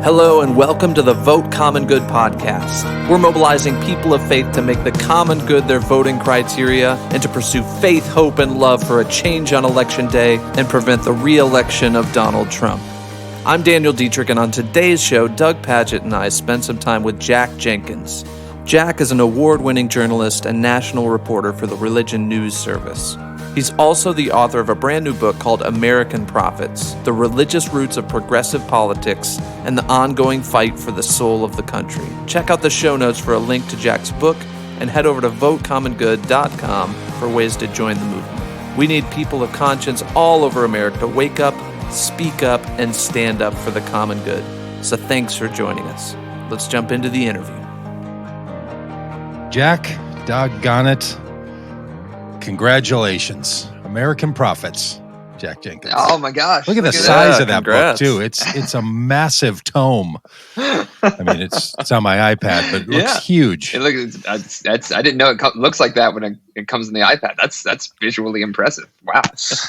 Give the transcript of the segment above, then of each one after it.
Hello and welcome to the Vote Common Good podcast. We're mobilizing people of faith to make the common good their voting criteria and to pursue faith, hope, and love for a change on election day and prevent the re-election of Donald Trump. I'm Daniel Deitrich, and on today's show, Doug Pagitt and I spent some time with Jack Jenkins. Jack is an award-winning journalist and national reporter for the Religion News Service. He's also the author of a brand new book called American Prophets, The Religious Roots of Progressive Politics and the Ongoing Fight for the Soul of the Country. Check out the show notes for a link to Jack's book and head over to votecommongood.com for ways to join the movement. We need people of conscience all over America to wake up, speak up, and stand up for the common good. So thanks for joining us. Let's jump into the interview. Jack, doggone it. Congratulations. American Prophets, Jack Jenkins. Oh my gosh. Look at the size of that Congrats. book too. It's a massive tome. I mean, it's on my iPad, but it looks huge. It looks, I didn't know it looks like that when it comes in the iPad. That's visually impressive. Wow.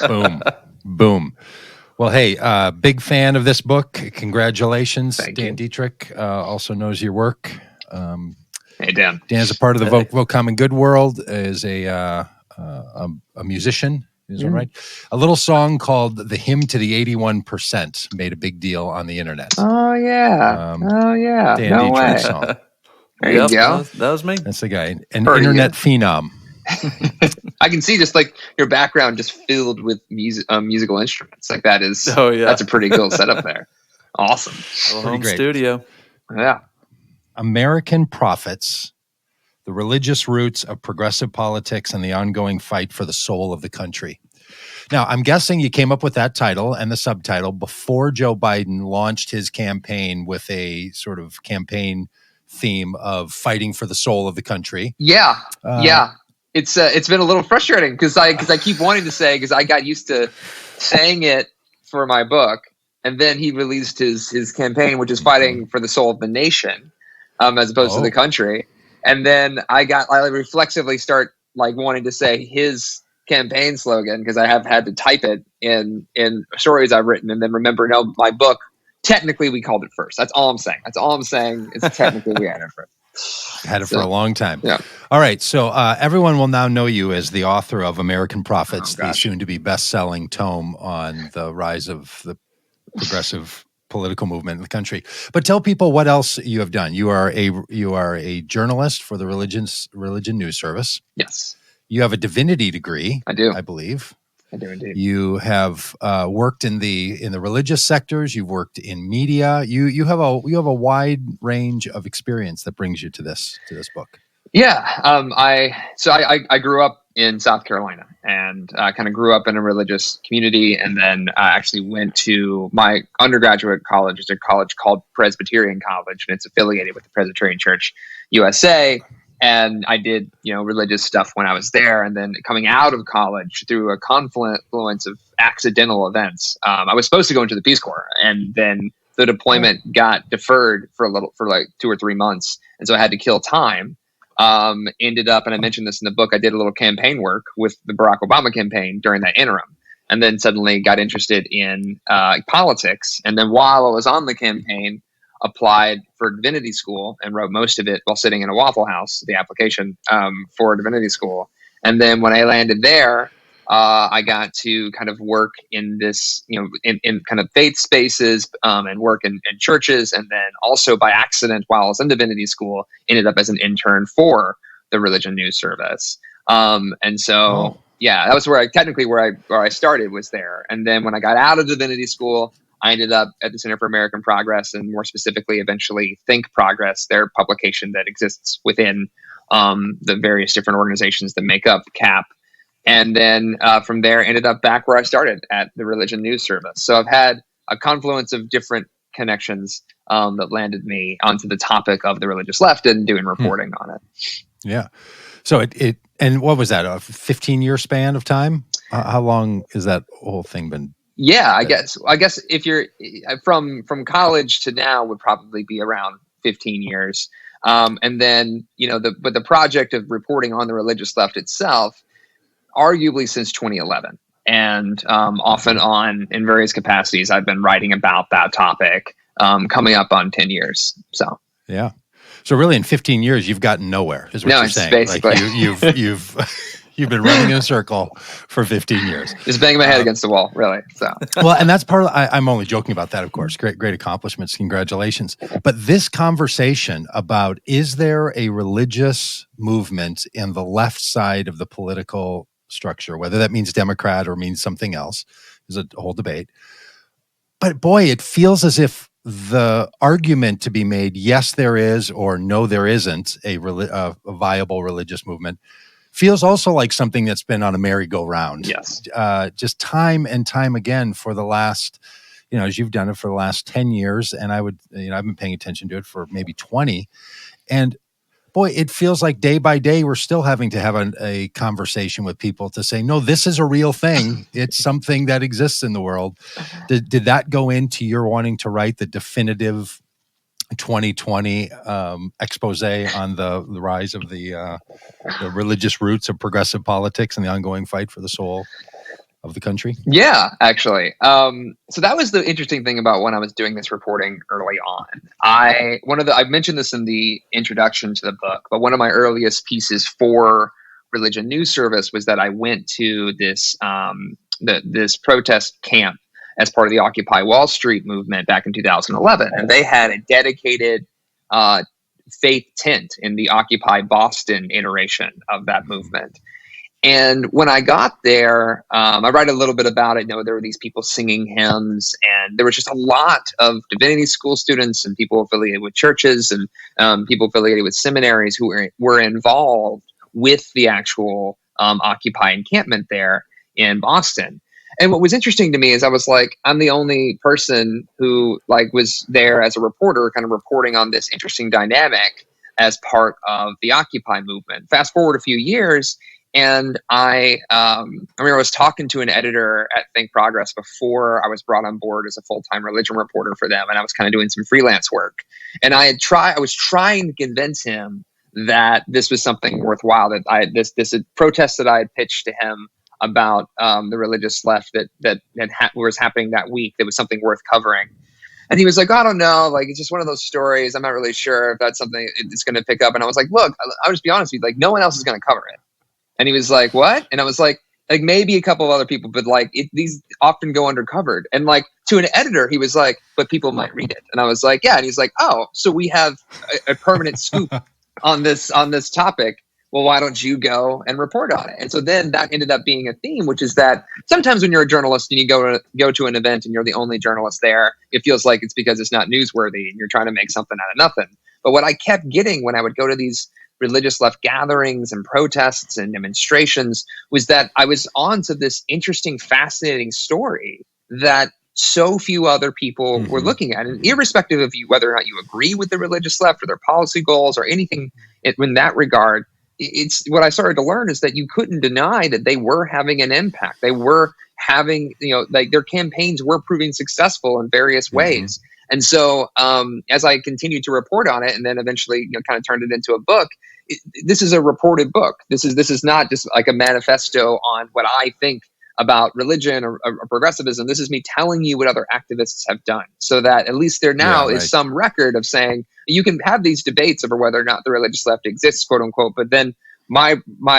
Boom. Boom. Well, hey, big fan of this book. Congratulations. Thank Dan you. Deitrich also knows your work. Hey, Dan. Dan's a part of the Vote Common Good world, is a musician, is that right? A little song called The Hymn to the 81% made a big deal on the internet. Oh, yeah. Dan No way. Deitrich's song. There you go. That was me. That's the guy. An Heard of internet you. phenom. I can see just like your background just filled with musical instruments. Like that is, that's a pretty cool setup there. Awesome. Home great. studio. Yeah. American Prophets, The Religious Roots of Progressive Politics and the Ongoing Fight for the Soul of the Country. Now, I'm guessing you came up with that title and the subtitle before Joe Biden launched his campaign with a sort of campaign theme of fighting for the soul of the country. Yeah. It's been a little frustrating because I keep wanting to say, because I got used to saying it for my book, and then he released his campaign, which is fighting for the soul of the nation, as opposed to the country. And then I reflexively start like wanting to say his campaign slogan because I have had to type it in stories I've written, and then remember, no, my book, technically we called it first. That's all I'm saying. It's technically we had it first. Had it for a long time. Yeah. All right. So everyone will now know you as the author of American Prophets, the soon-to-be best-selling tome on the rise of the progressive political movement in the country. But tell people what else you have done. You are a journalist for the Religion News Service. Yes. You have a divinity degree. I do. I believe. I do indeed. You have worked in the religious sectors. You've worked in media. You have a wide range of experience that brings you to this book. Yeah. I grew up in South Carolina and kind of grew up in a religious community, and then I actually went to my undergraduate college. It's a college called Presbyterian College, and it's affiliated with the Presbyterian Church USA. And I did, religious stuff when I was there. And then coming out of college through a confluence of accidental events, I was supposed to go into the Peace Corps, and then the deployment got deferred for like 2 or 3 months. And so I had to kill time. Ended up, and I mentioned this in the book, I did a little campaign work with the Barack Obama campaign during that interim. And then suddenly got interested in politics. And then while I was on the campaign, applied for divinity school and wrote most of it while sitting in a Waffle House, the application for divinity school. And then when I landed there, I got to kind of work in this, in kind of faith spaces and work in churches. And then also by accident, while I was in divinity school, ended up as an intern for the Religion News Service. And so, that was where I started, was there. And then when I got out of divinity school, I ended up at the Center for American Progress, and more specifically, eventually Think Progress, their publication that exists within the various different organizations that make up CAP. And then from there, ended up back where I started at the Religion News Service. So I've had a confluence of different connections that landed me onto the topic of the religious left and doing reporting on it. Yeah. So and what was that, a 15-year span of time? How long has that whole thing been? Yeah, I guess if you're from college to now would probably be around 15 years. And then, but the project of reporting on the religious left itself, arguably since 2011. And off and on in various capacities, I've been writing about that topic coming up on 10 years. So yeah. So really, in 15 years, you've gotten nowhere, is what no, you're it's saying. basically Like you've you've been running in a circle for 15 years. just banging my head against the wall, really. So Well, and that's part of, I'm only joking about that, of course. Great accomplishments. Congratulations. But this conversation about, is there a religious movement in the left side of the political structure, whether that means Democrat or means something else, is a whole debate. But boy, it feels as if the argument to be made, yes, there is, or no, there isn't a viable religious movement, feels also like something that's been on a merry-go-round. yes. Just time and time again for the last, as you've done it for the last 10 years, and I've been paying attention to it for maybe 20. And boy, it feels like day by day, we're still having to have a conversation with people to say, no, this is a real thing. It's something that exists in the world. Did that go into your wanting to write the definitive 2020 expose on the rise of the religious roots of progressive politics and the ongoing fight for the soul of the country? Yeah, actually. So that was the interesting thing about when I was doing this reporting early on. I mentioned this in the introduction to the book, but one of my earliest pieces for Religion News Service was that I went to this this protest camp as part of the Occupy Wall Street movement back in 2011, and they had a dedicated faith tent in the Occupy Boston iteration of that movement. And when I got there, I write a little bit about it. There were these people singing hymns, and there was just a lot of divinity school students and people affiliated with churches and people affiliated with seminaries who were involved with the actual Occupy encampment there in Boston. And what was interesting to me is I was like, I'm the only person who was there as a reporter, kind of reporting on this interesting dynamic as part of the Occupy movement. Fast forward a few years, and I remember I was talking to an editor at Think Progress before I was brought on board as a full-time religion reporter for them, and I was kind of doing some freelance work. And I was trying to convince him that this was something worthwhile, that this protest that I had pitched to him about the religious left that was happening that week, that was something worth covering. And he was like, I don't know, it's just one of those stories. I'm not really sure if that's something it's going to pick up. And I was like, look, I'll just be honest with you, no one else is going to cover it. And he was like, what? And I was like maybe a couple of other people, but these often go undercovered. And to an editor, he was like, but people might read it. And I was like, yeah. And he's like, oh, so we have a permanent scoop on this topic. Well, why don't you go and report on it? And so then that ended up being a theme, which is that sometimes when you're a journalist and you go to an event and you're the only journalist there, it feels like it's because it's not newsworthy and you're trying to make something out of nothing. But what I kept getting when I would go to these religious left gatherings and protests and demonstrations was that I was on to this interesting, fascinating story that so few other people were looking at. And irrespective of whether or not you agree with the religious left or their policy goals or anything in that regard, it's what I started to learn is that you couldn't deny that they were having an impact. They were having, their campaigns were proving successful in various ways. And so as I continued to report on it and then eventually kind of turned it into a book, this is a reported book. This is not just like a manifesto on what I think about religion or progressivism. This is me telling you what other activists have done, so that at least there now is some record of saying you can have these debates over whether or not the religious left exists, quote unquote, but then my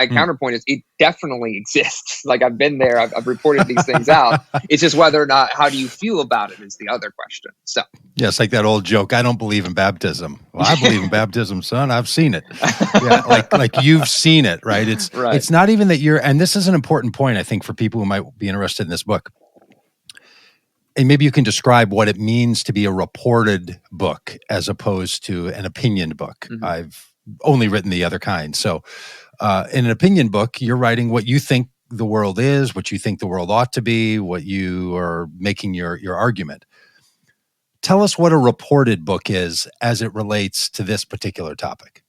counterpoint is it definitely exists. I've been there, I've reported these things out. It's just whether or not, how do you feel about it is the other question. So yeah, it's like that old joke, I don't believe in baptism. Well, I believe in baptism, son. I've seen it. Yeah, like you've seen it, right? It's not even that and this is an important point, I think, for people who might be interested in this book. And maybe you can describe what it means to be a reported book as opposed to an opinioned book. I've only written the other kind. So in an opinion book, you're writing what you think the world is, what you think the world ought to be, what you are making your argument. Tell us what a reported book is as it relates to this particular topic.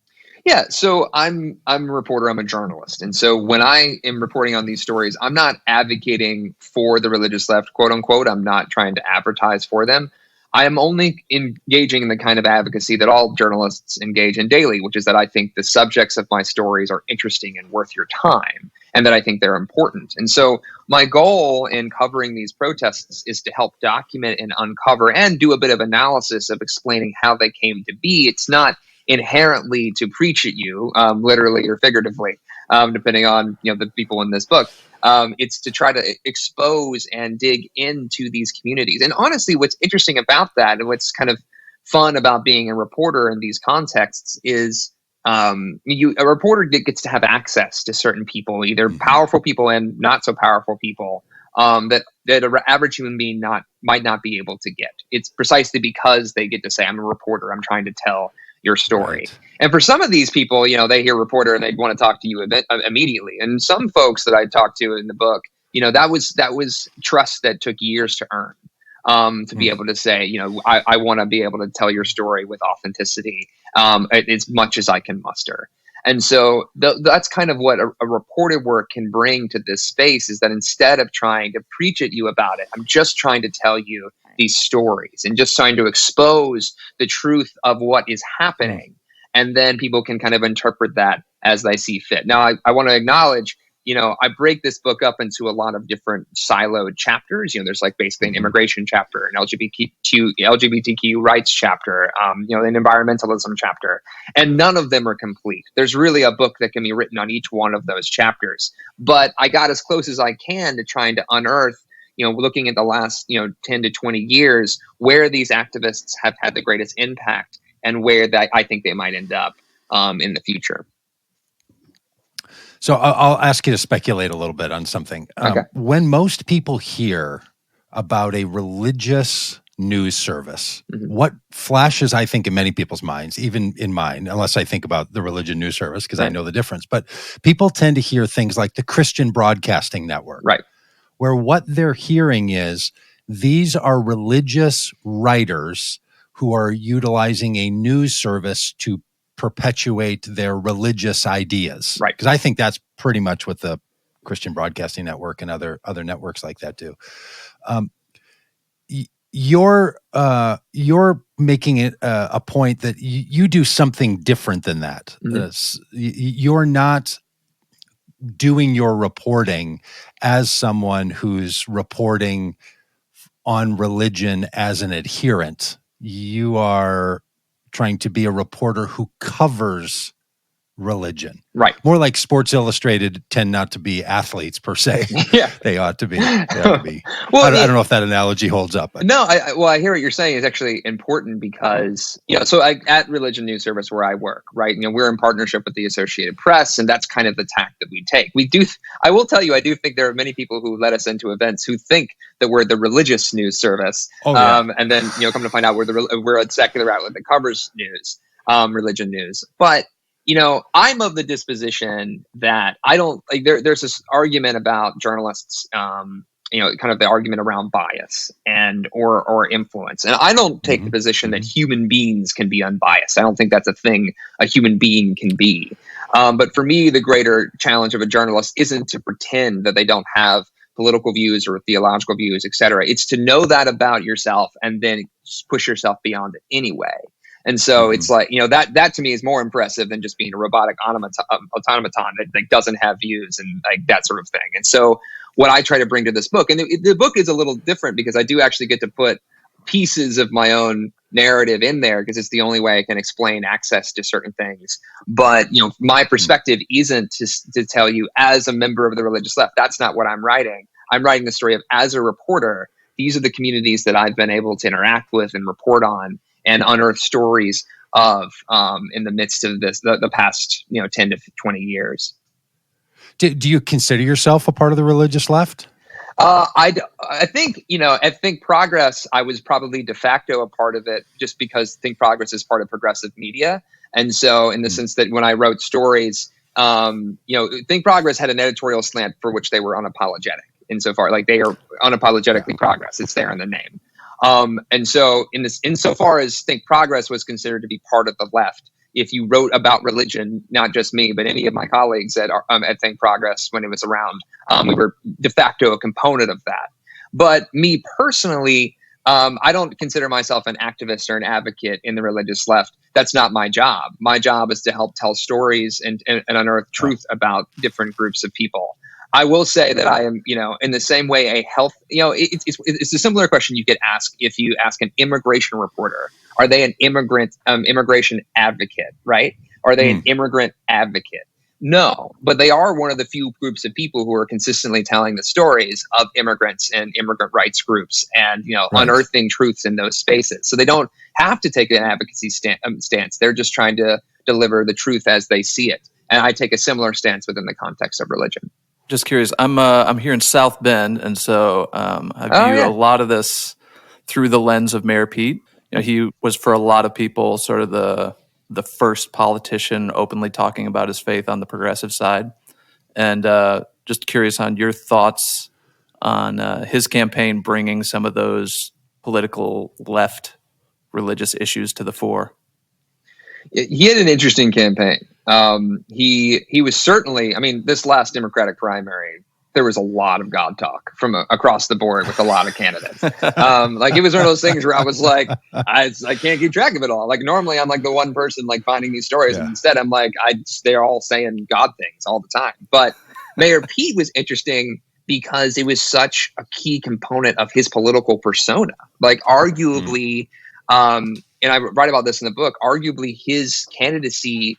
Yeah, so I'm a reporter, I'm a journalist. And so when I am reporting on these stories, I'm not advocating for the religious left, quote unquote. I'm not trying to advertise for them. I am only engaging in the kind of advocacy that all journalists engage in daily, which is that I think the subjects of my stories are interesting and worth your time. and that I think they're important. And so my goal in covering these protests is to help document and uncover and do a bit of analysis of explaining how they came to be. It's not inherently to preach at you, literally or figuratively, depending on the people in this book. It's to try to expose and dig into these communities. And honestly, what's interesting about that, and what's kind of fun about being a reporter in these contexts, is a reporter gets to have access to certain people, either powerful people and not so powerful people, that an average human being might not be able to get. It's precisely because they get to say, I'm a reporter, I'm trying to tell your story. Right. And for some of these people, they hear reporter and they want to talk to you immediately. And some folks that I talked to in the book, that was trust that took years to earn, to be able to say, I want to be able to tell your story with authenticity, as much as I can muster. And so that's kind of what a reported work can bring to this space, is that instead of trying to preach at you about it, I'm just trying to tell you these stories and just trying to expose the truth of what is happening. And then people can kind of interpret that as they see fit. Now, I want to acknowledge, I break this book up into a lot of different siloed chapters. There's like basically an immigration chapter, an LGBTQ rights chapter, an environmentalism chapter, and none of them are complete. There's really a book that can be written on each one of those chapters. But I got as close as I can to trying to unearth, looking at the last, 10 to 20 years, where these activists have had the greatest impact and where that I think they might end up in the future. So I'll ask you to speculate a little bit on something. Okay. When most people hear about a religious news service, what flashes, I think, in many people's minds, even in mine, unless I think about the religion news service, because I know the difference, but people tend to hear things like the Christian Broadcasting Network, right, where what they're hearing is these are religious writers who are utilizing a news service to perpetuate their religious ideas. Right. Because I think that's pretty much what the Christian Broadcasting Network and other networks like that do. You're making it a point that you do something different than that. You're not doing your reporting as someone who's reporting on religion as an adherent. You are trying to be a reporter who covers religion. Right. More like Sports Illustrated tend not to be athletes per se. Yeah. They ought to be. Well, I don't know if that analogy holds up. But. No, I hear what you're saying is actually important because, so at Religion News Service where I work, right, we're in partnership with the Associated Press, and that's kind of the tack that we take. I will tell you, I do think there are many people who let us into events who think that we're the religious news service. And then, come to find out we're a secular outlet that covers news, religion news. But I'm of the disposition that I don't like. There's this argument about journalists, kind of the argument around bias and or influence, and I don't take the position that human beings can be unbiased. I don't think that's a thing a human being can be. But for me, the greater challenge of a journalist isn't to pretend that they don't have political views or theological views, et cetera. It's to know that about yourself and then push yourself beyond it anyway. And so it's like, that to me is more impressive than just being a robotic automaton that doesn't have views and like that sort of thing. And so what I try to bring to this book, and the book is a little different because I do actually get to put pieces of my own narrative in there because it's the only way I can explain access to certain things. But, my perspective isn't to tell you as a member of the religious left. That's not what I'm writing. I'm writing the story of, as a reporter, these are the communities that I've been able to interact with and report on and unearth stories of in the midst of the past 10 to 20 years. Do you consider yourself a part of the religious left? I think at Think Progress, I was probably de facto a part of it just because Think Progress is part of progressive media, and so in the sense that when I wrote stories, Think Progress had an editorial slant for which they were unapologetic insofar like they are unapologetically progress. It's there in the name. And so insofar as Think Progress was considered to be part of the left, if you wrote about religion, not just me, but any of my colleagues at Think Progress when it was around, we were de facto a component of that. But me personally, I don't consider myself an activist or an advocate in the religious left. That's not my job. My job is to help tell stories and unearth truth about different groups of people. I will say that I am, in the same way it's a similar question you could ask if you ask an immigration reporter. Are they an immigration advocate, right? Are they an immigrant advocate? No, but they are one of the few groups of people who are consistently telling the stories of immigrants and immigrant rights groups and, unearthing truths in those spaces. So they don't have to take an advocacy stance. They're just trying to deliver the truth as they see it. And I take a similar stance within the context of religion. Just curious, I'm here in South Bend, and so I view a lot of this through the lens of Mayor Pete. He was, for a lot of people, sort of the first politician openly talking about his faith on the progressive side. And just curious on your thoughts on his campaign bringing some of those political left religious issues to the fore. He had an interesting campaign. He was certainly, this last Democratic primary, there was a lot of God talk from across the board with a lot of candidates. It was one of those things where I was like, I can't keep track of it all. Like normally I'm like the one person like finding these stories. And instead I'm like, they're all saying God things all the time. But Mayor Pete was interesting because it was such a key component of his political persona. Like arguably, and I write about this in the book, arguably his candidacy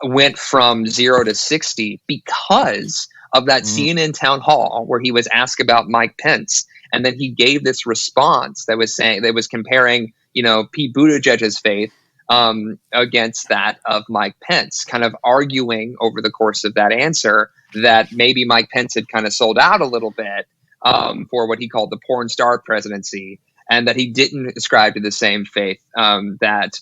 went from 0 to 60 because of that CNN town hall where he was asked about Mike Pence. And then he gave this response that was comparing, Pete Buttigieg's faith against that of Mike Pence, kind of arguing over the course of that answer that maybe Mike Pence had kind of sold out a little bit for what he called the porn star presidency, and that he didn't ascribe to the same faith that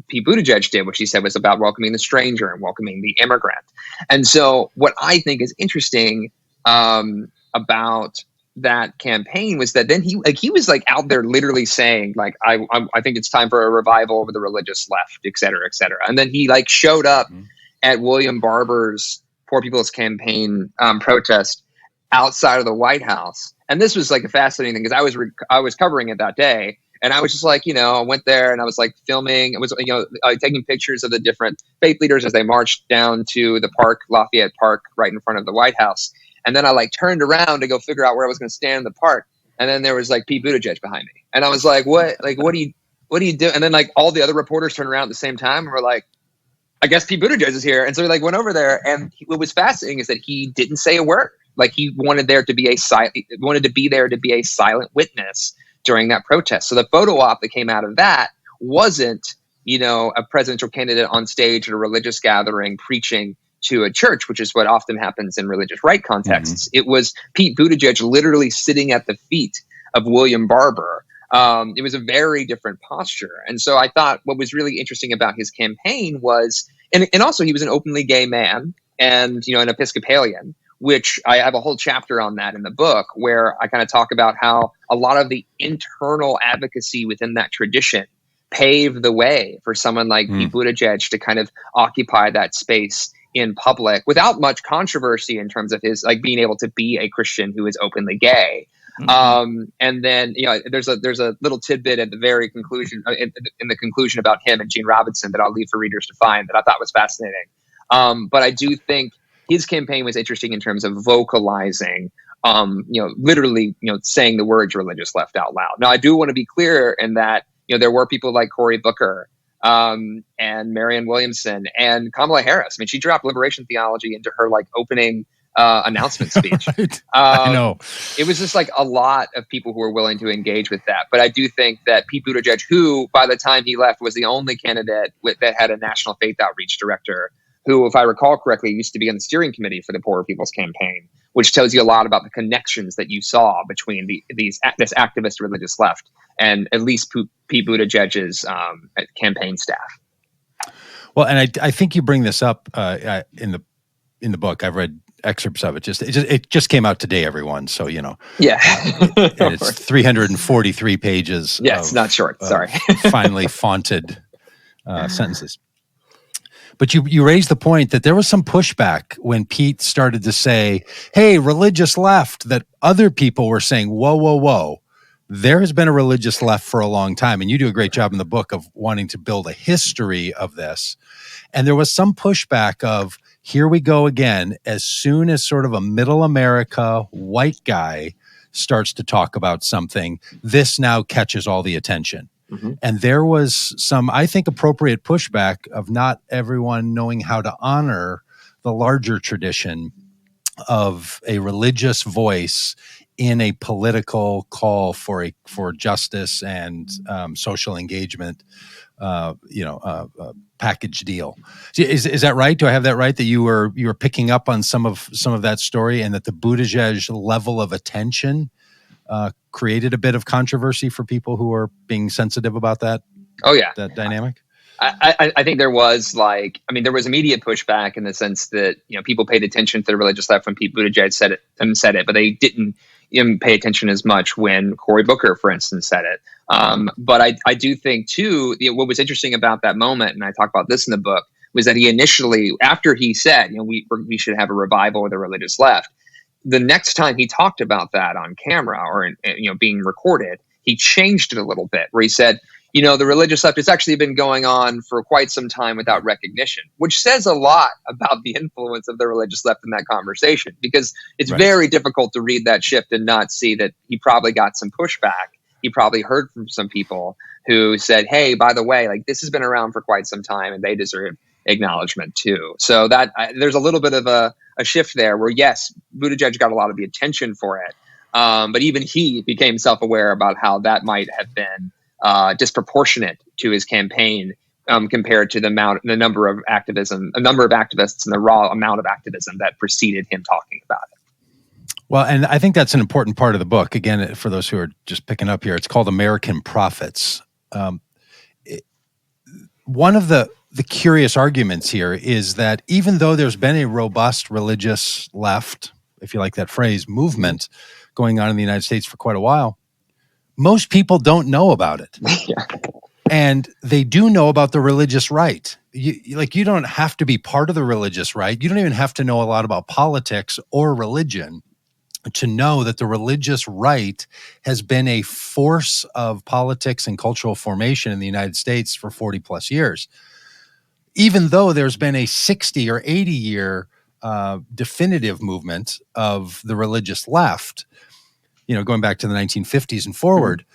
Pete Buttigieg did, which he said was about welcoming the stranger and welcoming the immigrant. And so what I think is interesting about that campaign was that then he was like out there literally saying like, I think it's time for a revival of the religious left, et cetera, et cetera. And then he like showed up at William Barber's Poor People's Campaign protest outside of the White House. And this was like a fascinating thing because I was covering it that day. And I was just like, I went there and I was like filming. It was, taking pictures of the different faith leaders as they marched down to the park, Lafayette Park, right in front of the White House. And then I like turned around to go figure out where I was going to stand in the park. And then there was like Pete Buttigieg behind me. And I was like, what do you do? And then like all the other reporters turned around at the same time and were like, I guess Pete Buttigieg is here. And so we like went over there. And what was fascinating is that he didn't say a word. Like he wanted there to be a silent witness during that protest. So the photo op that came out of that wasn't, a presidential candidate on stage at a religious gathering preaching to a church, which is what often happens in religious right contexts. It was Pete Buttigieg literally sitting at the feet of William Barber. It was a very different posture. And so I thought what was really interesting about his campaign was, and also he was an openly gay man and, an Episcopalian, which I have a whole chapter on that in the book where I kind of talk about how a lot of the internal advocacy within that tradition paved the way for someone like Pete Buttigieg to kind of occupy that space in public without much controversy in terms of his like being able to be a Christian who is openly gay. And then, there's a little tidbit at the very conclusion, in the conclusion about him and Gene Robinson that I'll leave for readers to find that I thought was fascinating. But I do think his campaign was interesting in terms of vocalizing, literally, saying the words religious left out loud. Now, I do want to be clear in that, there were people like Cory Booker and Marianne Williamson and Kamala Harris. I mean, she dropped liberation theology into her like opening announcement speech. I know. It was just like a lot of people who were willing to engage with that. But I do think that Pete Buttigieg, who by the time he left was the only candidate that had a national faith outreach director, who, if I recall correctly, used to be on the steering committee for the Poor People's Campaign, which tells you a lot about the connections that you saw between this activist religious left and at least Pete Buttigieg's campaign staff. Well, and I think you bring this up in the book. I've read excerpts of it. It just came out today, everyone. So Yeah, and it's 343 pages. Yeah, it's not short. Sorry, finely fonted sentences. But you raised the point that there was some pushback when Pete started to say, hey, religious left, that other people were saying, whoa, whoa, whoa. there has been a religious left for a long time. And you do a great job in the book of wanting to build a history of this. And there was some pushback of, here we go again, as soon as sort of a middle America white guy starts to talk about something, this now catches all the attention. Mm-hmm. And there was some, I think, appropriate pushback of not everyone knowing how to honor the larger tradition of a religious voice in a political call for justice and social engagement, package deal. Is that right? Do I have that right? That you were picking up on some of that story, and that the Buttigieg level of attention created a bit of controversy for people who are being sensitive about that? Oh yeah, that dynamic. I think there was there was immediate pushback in the sense that people paid attention to the religious left when Pete Buttigieg said it, but they didn't pay attention as much when Cory Booker, for instance, said it. But I do think too, what was interesting about that moment, and I talk about this in the book, was that he initially, after he said, we should have a revival of the religious left, the next time he talked about that on camera or being recorded, he changed it a little bit, where he said, the religious left has actually been going on for quite some time without recognition, which says a lot about the influence of the religious left in that conversation, because it's very difficult to read that shift and not see that he probably got some pushback. He probably heard from some people who said, hey, by the way, this has been around for quite some time and they deserve acknowledgement too. So that there's a little bit of a shift there where, yes, Buttigieg got a lot of the attention for it. But even he became self-aware about how that might have been disproportionate to his campaign compared to the number of activists and the raw amount of activism that preceded him talking about it. Well, and I think that's an important part of the book. Again, for those who are just picking up here, it's called American Prophets. One of the curious arguments here is that even though there's been a robust religious left, if you like that phrase, movement going on in the United States for quite a while, most people don't know about it. Yeah. And they do know about the religious right. You don't have to be part of the religious right. You don't even have to know a lot about politics or religion to know that the religious right has been a force of politics and cultural formation in the United States for 40 plus years. Even though there's been a 60 or 80 year definitive movement of the religious left, going back to the 1950s and forward,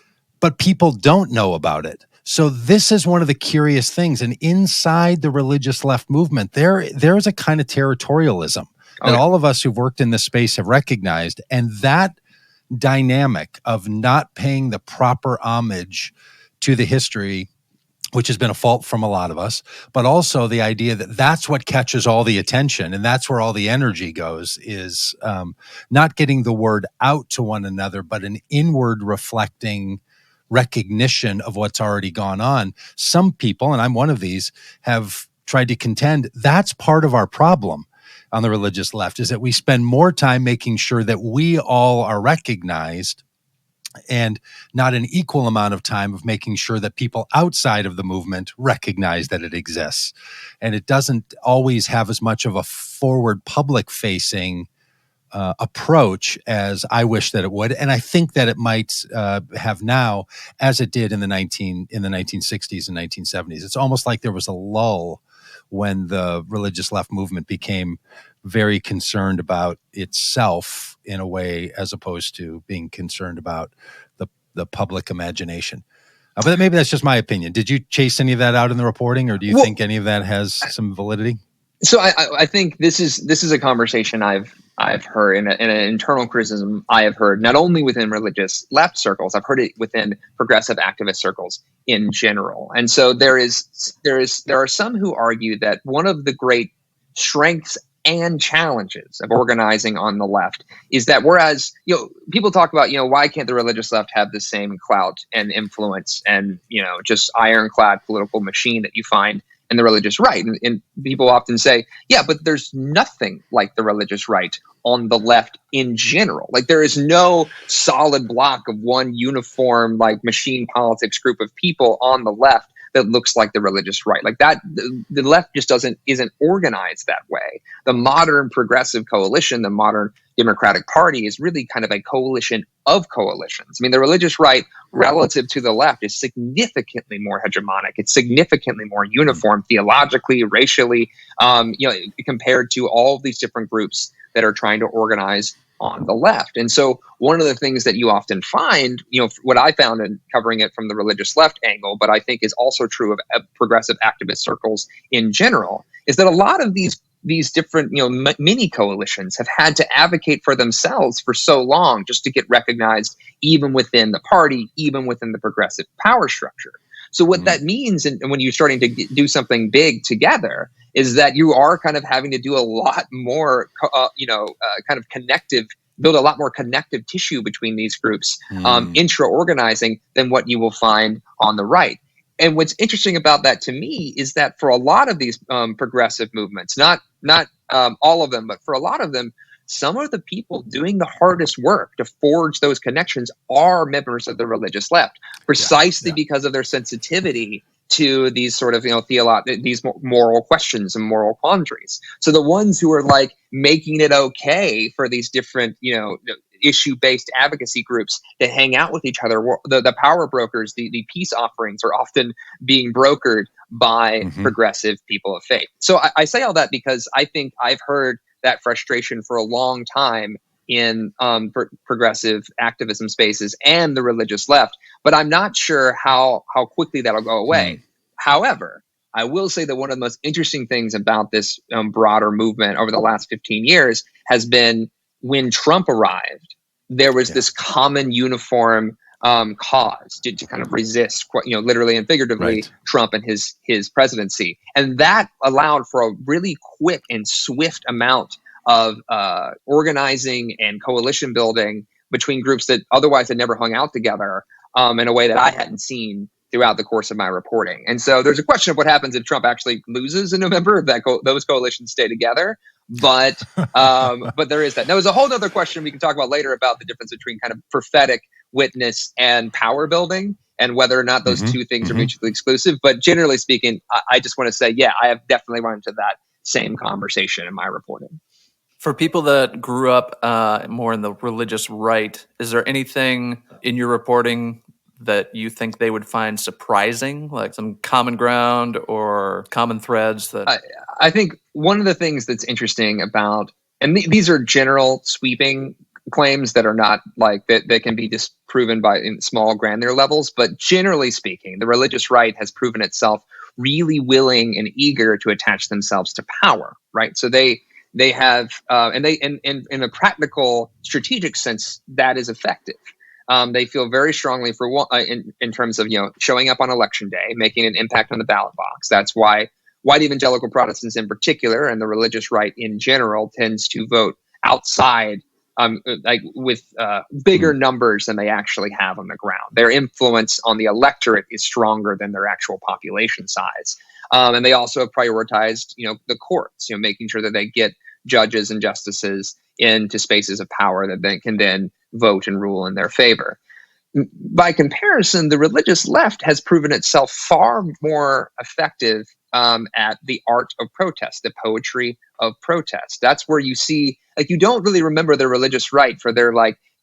but people don't know about it. So this is one of the curious things. And inside the religious left movement, there is a kind of territorialism that all of us who've worked in this space have recognized. And that dynamic of not paying the proper homage to the history, which has been a fault from a lot of us, but also the idea that that's what catches all the attention and that's where all the energy goes, is not getting the word out to one another, but an inward reflecting recognition of what's already gone on. Some people, and I'm one of these, have tried to contend that's part of our problem on the religious left, is that we spend more time making sure that we all are recognized and not an equal amount of time of making sure that people outside of the movement recognize that it exists. And it doesn't always have as much of a forward public-facing approach as I wish that it would. And I think that it might have now, as it did in the 1960s and 1970s. It's almost like there was a lull when the religious left movement became very concerned about itself in a way, as opposed to being concerned about the public imagination. But maybe that's just my opinion. Did you chase any of that out in the reporting, or do you think any of that has some validity? So I think this is a conversation I've heard, and an internal criticism I have heard, not only within religious left circles, I've heard it within progressive activist circles in general. And so there are some who argue that one of the great strengths and challenges of organizing on the left is that whereas people talk about why can't the religious left have the same clout and influence and just ironclad political machine that you find in the religious right, and people often say, yeah, but there's nothing like the religious right on the left in general. Like, there is no solid block of one uniform machine politics group of people on the left that looks like the religious right. Like that, the left just isn't organized that way. The modern progressive coalition, the modern Democratic Party, is really kind of a coalition of coalitions. I mean, the religious right relative to the left is significantly more hegemonic. It's significantly more uniform theologically, racially, compared to all of these different groups that are trying to organize on the left. And so one of the things that you often find, what I found in covering it from the religious left angle, but I think is also true of progressive activist circles in general, is that a lot of these different, mini coalitions have had to advocate for themselves for so long just to get recognized, even within the party, even within the progressive power structure. So what that means, and when you're starting to do something big together, is that you are kind of having to do a lot more, kind of build a lot more connective tissue between these groups, intra-organizing, than what you will find on the right. And what's interesting about that to me is that for a lot of these progressive movements, not all of them, but for a lot of them, some of the people doing the hardest work to forge those connections are members of the religious left, precisely because of their sensitivity to these sort of, these moral questions and moral quandaries. So the ones who are like making it okay for these different, issue-based advocacy groups to hang out with each other, the power brokers, the peace offerings are often being brokered by progressive people of faith. So I say all that because I think I've heard that frustration for a long time in progressive activism spaces and the religious left, but I'm not sure how quickly that'll go away. However, I will say that one of the most interesting things about this broader movement over the last 15 years has been when Trump arrived, there was this common uniform cause to kind of resist, literally and figuratively, Trump and his presidency. And that allowed for a really quick and swift amount of organizing and coalition building between groups that otherwise had never hung out together in a way that I hadn't seen throughout the course of my reporting. And so there's a question of what happens if Trump actually loses in November, if those coalitions stay together. But there is that. Now, there's a whole other question we can talk about later about the difference between kind of prophetic witness and power building and whether or not those two things are mutually exclusive. But generally speaking, I just want to say, I have definitely run into that same conversation in my reporting. For people that grew up more in the religious right, is there anything in your reporting that you think they would find surprising, like some common ground or common threads that I think one of the things that's interesting about, and these are general sweeping claims that are not like that can be disproven by in small granular levels, but generally speaking, the religious right has proven itself really willing and eager to attach themselves to power, right? So they have, and in a practical strategic sense, that is effective. They feel very strongly for in terms of showing up on election day, making an impact on the ballot box. That's why white evangelical Protestants in particular, and the religious right in general, tends to vote outside, with bigger numbers than they actually have on the ground. Their influence on the electorate is stronger than their actual population size, and they also have prioritized the courts, making sure that they get judges and justices into spaces of power that they can then vote and rule in their favor. By comparison, the religious left has proven itself far more effective at the art of protest, the poetry of protest. That's where you see, you don't really remember the religious right for their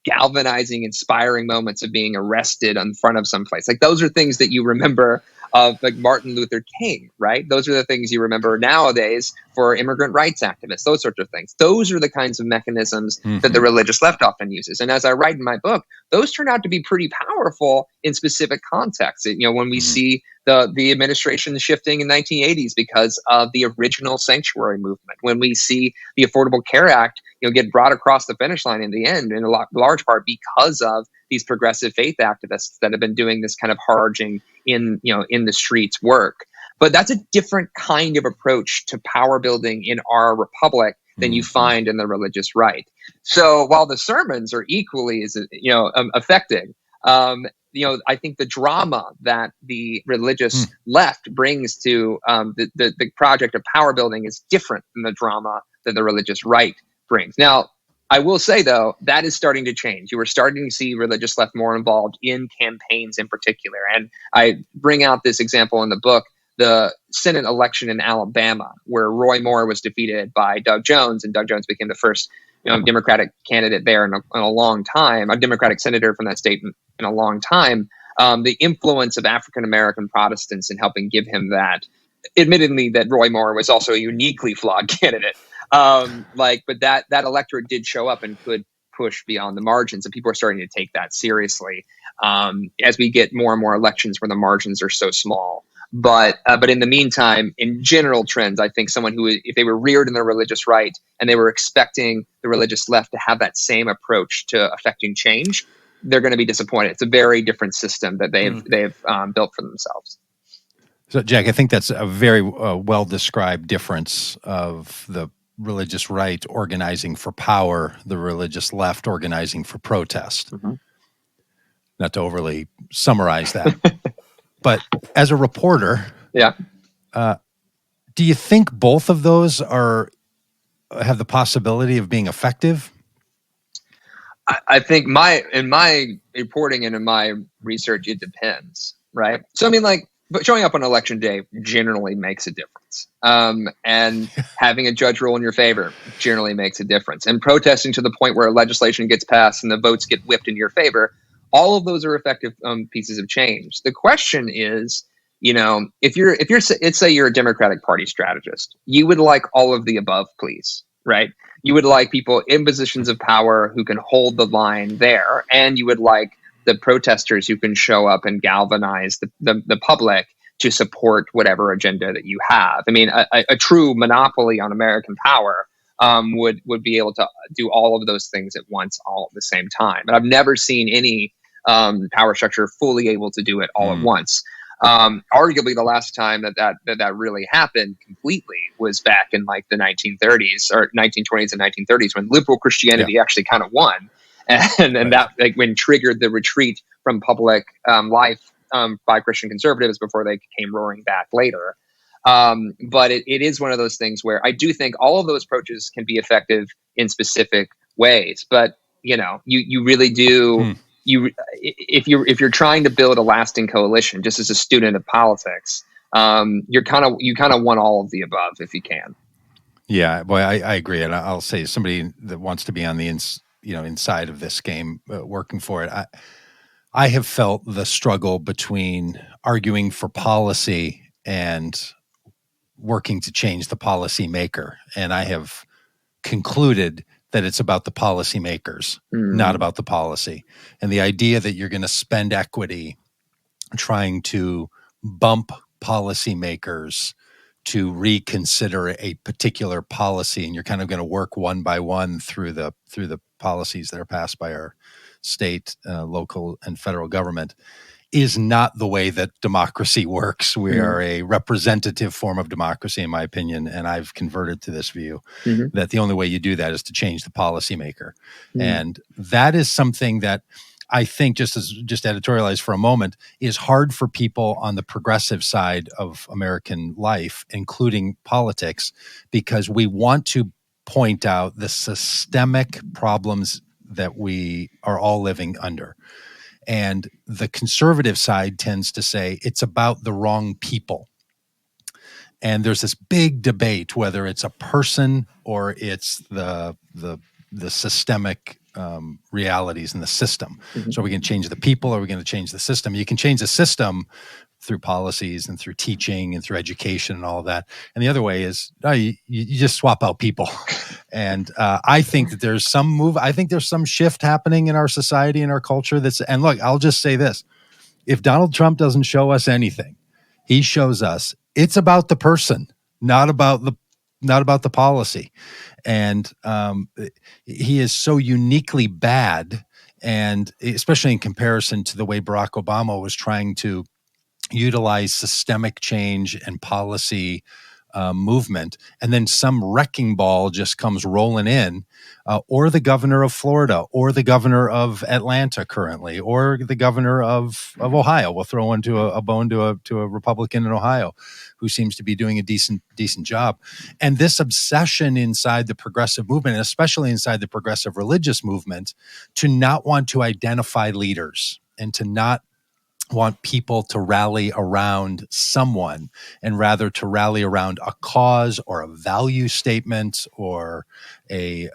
galvanizing, inspiring moments of being arrested in front of someplace. Those are things that you remember of Martin Luther King, right? Those are the things you remember nowadays for immigrant rights activists, those sorts of things. Those are the kinds of mechanisms that the religious left often uses. And as I write in my book, those turn out to be pretty powerful in specific contexts. When we see the administration shifting in 1980s because of the original sanctuary movement, when we see the Affordable Care Act get brought across the finish line in the end, in a large part because of these progressive faith activists that have been doing this kind of harging in the streets work. But that's a different kind of approach to power building in our republic than you find in the religious right. So while the sermons are equally as affecting, I think the drama that the religious left brings to the project of power building is different than the drama that the religious right brings. Now, I will say, though, that is starting to change. You are starting to see religious left more involved in campaigns in particular. And I bring out this example in the book, the Senate election in Alabama, where Roy Moore was defeated by Doug Jones, and Doug Jones became the first Democratic candidate there in a long time, a Democratic senator from that state in a long time. The influence of African-American Protestants in helping give him that, admittedly that Roy Moore was also a uniquely flawed candidate. But that electorate did show up and could push beyond the margins, and people are starting to take that seriously as we get more and more elections where the margins are so small. But in the meantime, in general trends, I think someone who, if they were reared in the religious right and they were expecting the religious left to have that same approach to affecting change, they're going to be disappointed. It's a very different system that they've built for themselves. So, Jack, I think that's a very well-described difference of the religious right organizing for power, the religious left organizing for protest. Mm-hmm. Not to overly summarize that. But as a reporter, do you think both of those have the possibility of being effective? I think in my reporting and in my research, it depends, right? So I mean, but showing up on election day generally makes a difference, and having a judge rule in your favor generally makes a difference, and protesting to the point where legislation gets passed and the votes get whipped in your favor. All of those are effective pieces of change. The question is, if you're, let's say you're a Democratic Party strategist, you would like all of the above, please, right? You would like people in positions of power who can hold the line there, and you would like the protesters who can show up and galvanize the public to support whatever agenda that you have. I mean, a true monopoly on American power would be able to do all of those things at once, all at the same time. But I've never seen any power structure fully able to do it all at once. Arguably, the last time that really happened completely was back in the 1930s or 1920s and 1930s, when liberal Christianity actually kind of won, and that when triggered the retreat from public life by Christian conservatives before they came roaring back later. But it is one of those things where I do think all of those approaches can be effective in specific ways, but you really do. If you're trying to build a lasting coalition, just as a student of politics, you kind of want all of the above if you can. Yeah, boy, I agree, and I'll say, somebody that wants to be on the inside of this game, working for it, I have felt the struggle between arguing for policy and working to change the policy maker, and I have concluded that it's about the policy makers, not about the policy. And the idea that you're going to spend equity trying to bump policymakers to reconsider a particular policy, and you're kind of going to work one by one through the policies that are passed by our state, local, and federal government, is not the way that democracy works. We are a representative form of democracy, in my opinion, and I've converted to this view that the only way you do that is to change the policymaker. And that is something that I think, just editorialize for a moment, is hard for people on the progressive side of American life, including politics, because we want to point out the systemic problems that we are all living under. And the conservative side tends to say it's about the wrong people. And there's this big debate whether it's a person or it's the systemic realities in the system. So are we going to change the people, or are we going to change the system? You can change the system through policies and through teaching and through education and all of that. And the other way is you just swap out people. And I think that there's some move. I think there's some shift happening in our society and our culture. And look, I'll just say this: if Donald Trump doesn't show us anything, he shows us it's about the person, not about the policy. And he is so uniquely bad, and especially in comparison to the way Barack Obama was trying to utilize systemic change and policy movement, and then some wrecking ball just comes rolling in, or the governor of Florida, or the governor of Atlanta currently, or the governor of Ohio. We'll throw into a bone to a Republican in Ohio who seems to be doing a decent job. And this obsession inside the progressive movement, and especially inside the progressive religious movement, to not want to identify leaders and to not want people to rally around someone, and rather to rally around a cause or a value statement or a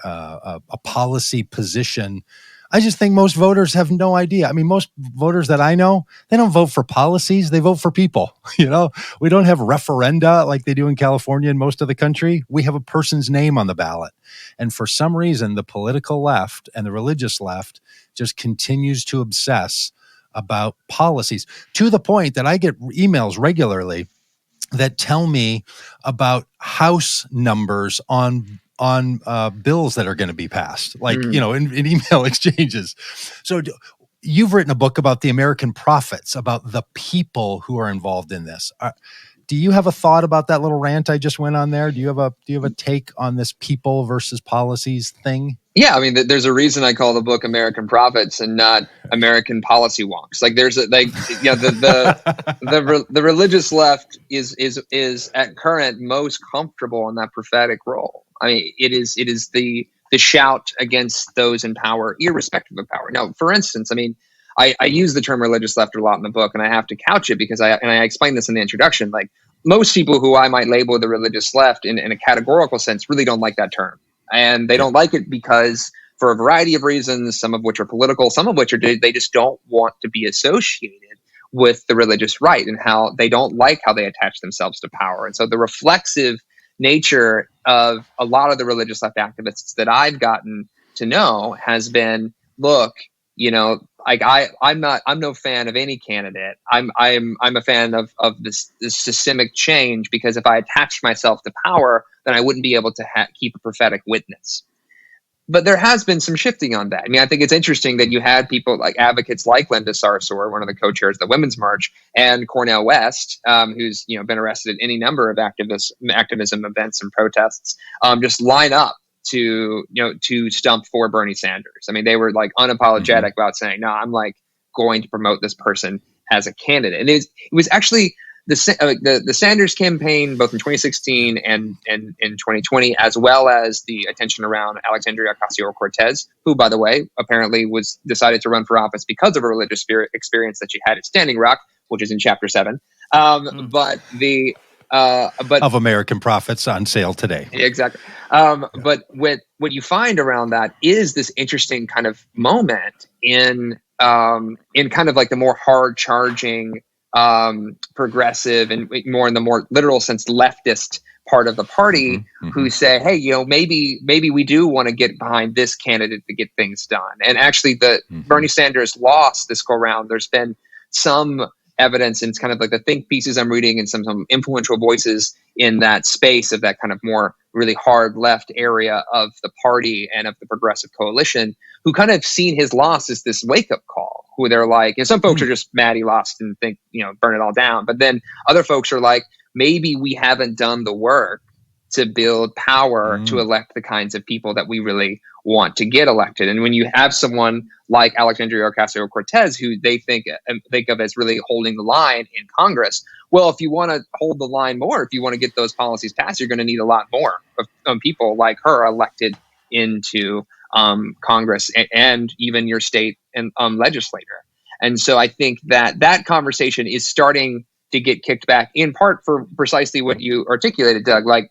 policy position. I just think most voters have no idea. I mean, most voters that I know, they don't vote for policies, they vote for people. You know, we don't have referenda like they do in California and most of the country. We have a person's name on the ballot. And for some reason, the political left and the religious left just continues to obsess about policies, to the point that I get emails regularly that tell me about house numbers on bills that are going to be passed, like, you know, in email exchanges. So you've written a book about the American prophets, about the people who are involved in this. Do you have a thought about that little rant I just went on there? Do you have a take on this people versus policies thing? Yeah, I mean, there's a reason I call the book American Prophets and not American Policy Wonks. Like, there's the religious left is at current most comfortable in that prophetic role. I mean, it is the shout against those in power, irrespective of power. Now, for instance, I mean, I use the term religious left a lot in the book, and I have to couch it because I explain this in the introduction. Like, most people who I might label the religious left in a categorical sense really don't like that term. And they don't like it because, for a variety of reasons, some of which are political, some of which are they just don't want to be associated with the religious right, and how they don't like how they attach themselves to power. And so the reflexive nature of a lot of the religious left activists that I've gotten to know has been, look, you know, like I'm no fan of any candidate. I'm a fan of this systemic change, because if I attached myself to power, then I wouldn't be able to keep a prophetic witness. But there has been some shifting on that. I mean, I think it's interesting that you had people like advocates like Linda Sarsour, one of the co-chairs of the Women's March, and Cornel West, who's been arrested in any number of activism events and protests, just line up to stump for Bernie Sanders. I mean, they were like unapologetic about saying, no, I'm like going to promote this person as a candidate. And it was actually the Sanders campaign, both in 2016 and in 2020, as well as the attention around Alexandria Ocasio-Cortez, who, by the way, apparently was decided to run for office because of a religious experience that she had at Standing Rock, which is in Chapter 7. But of American Prophets on sale today. Exactly. But what you find around that is this interesting kind of moment in kind of like the more hard charging, progressive, and more in the more literal sense leftist part of the party, who say, hey, maybe we do want to get behind this candidate to get things done. And actually Bernie Sanders lost this go round. There's been some evidence, and it's kind of like the think pieces I'm reading, and some influential voices in that space of that kind of more really hard left area of the party and of the progressive coalition, who kind of seen his loss as this wake up call, who they're like, and some folks are just mad he lost and think, burn it all down. But then other folks are like, maybe we haven't done the work to build power to elect the kinds of people that we really want to get elected. And when you have someone like Alexandria Ocasio-Cortez, who they think of as really holding the line in Congress, well, if you want to hold the line more, if you want to get those policies passed, you're going to need a lot more of people like her elected into Congress and even your state and legislator. And so I think that conversation is starting to get kicked back, in part for precisely what you articulated, Doug. Like,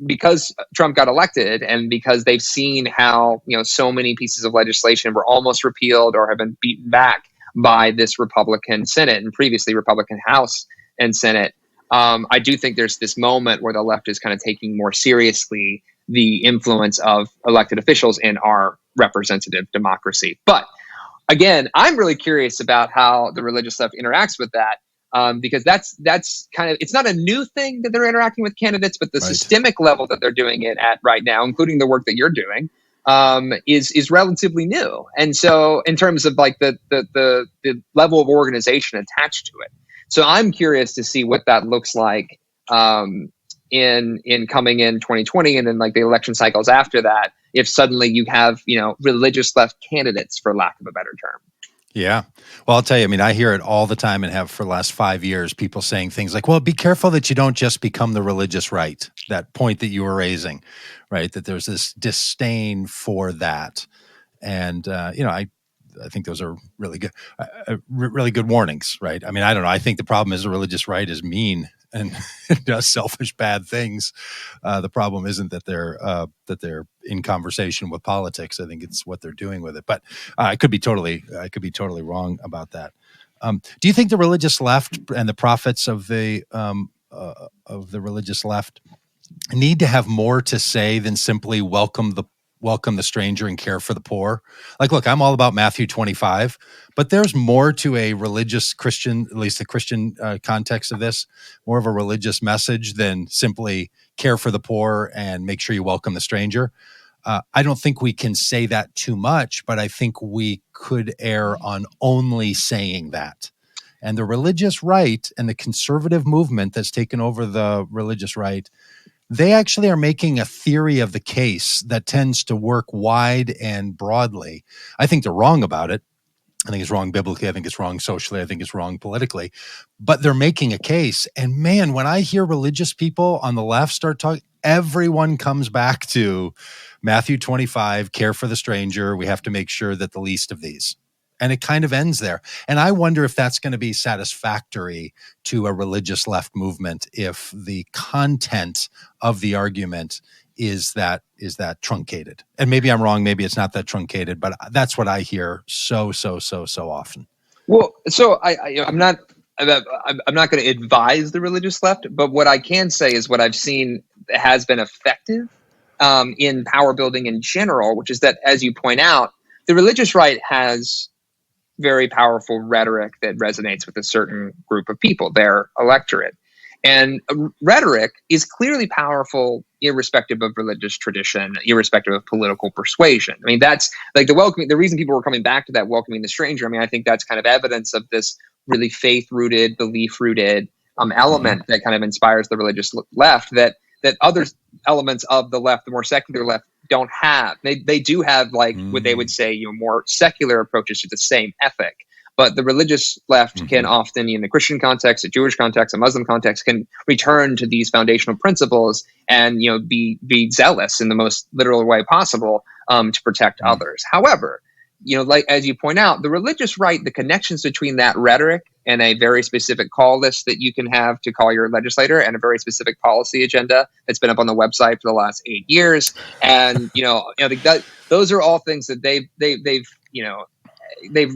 because Trump got elected, and because they've seen how so many pieces of legislation were almost repealed or have been beaten back by this Republican Senate and previously Republican House and Senate, I do think there's this moment where the left is kind of taking more seriously the influence of elected officials in our representative democracy. But again, I'm really curious about how the religious left interacts with that. Because that's kind of, it's not a new thing that they're interacting with candidates, but the systemic level that they're doing it at right now, including the work that you're doing, is relatively new. And so in terms of like the level of organization attached to it. So I'm curious to see what that looks like in coming in 2020 and then like the election cycles after that, if suddenly you have, religious left candidates, for lack of a better term. Yeah. Well, I'll tell you, I mean, I hear it all the time and have for the last 5 years, people saying things like, well, be careful that you don't just become the religious right. That point that you were raising, right? That there's this disdain for that. And, I think those are really good warnings, right? I mean, I don't know. I think the problem is the religious right is mean and does selfish, bad things. The problem isn't that they're in conversation with politics. I think it's what they're doing with it. But I could be totally wrong about that. Do you think the religious left and the prophets of the religious left need to have more to say than simply welcome the stranger and care for the poor? Like, look, I'm all about Matthew 25, but there's more to a religious Christian, at least the Christian context of this, more of a religious message than simply care for the poor and make sure you welcome the stranger. I don't think we can say that too much, but I think we could err on only saying that. And the religious right and the conservative movement that's taken over the religious right, they actually are making a theory of the case that tends to work wide and broadly. I think they're wrong about it. I think it's wrong biblically. I think it's wrong socially. I think it's wrong politically. But they're making a case. And man, when I hear religious people on the left start talking, everyone comes back to Matthew 25, care for the stranger. We have to make sure that the least of these. And it kind of ends there. And I wonder if that's going to be satisfactory to a religious left movement if the content of the argument is that truncated. And maybe I'm wrong. Maybe it's not that truncated, but that's what I hear so often. Well, so I'm not going to advise the religious left, but what I can say is what I've seen has been effective in power building in general, which is that, as you point out, the religious right has very powerful rhetoric that resonates with a certain group of people, their electorate. And rhetoric is clearly powerful irrespective of religious tradition, irrespective of political persuasion. I mean, that's like the reason people were coming back to that welcoming the stranger. I mean, I think that's kind of evidence of this really faith-rooted, belief-rooted element that kind of inspires the religious left that other elements of the left, the more secular left, don't have. They do have like what they would say, more secular approaches to the same ethic. But the religious left can often, in the Christian context, the Jewish context, a Muslim context, can return to these foundational principles and be zealous in the most literal way possible to protect others. However, like as you point out, the religious right, the connections between that rhetoric and a very specific call list that you can have to call your legislator and a very specific policy agenda that's been up on the website for the last 8 years, and those are all things that they've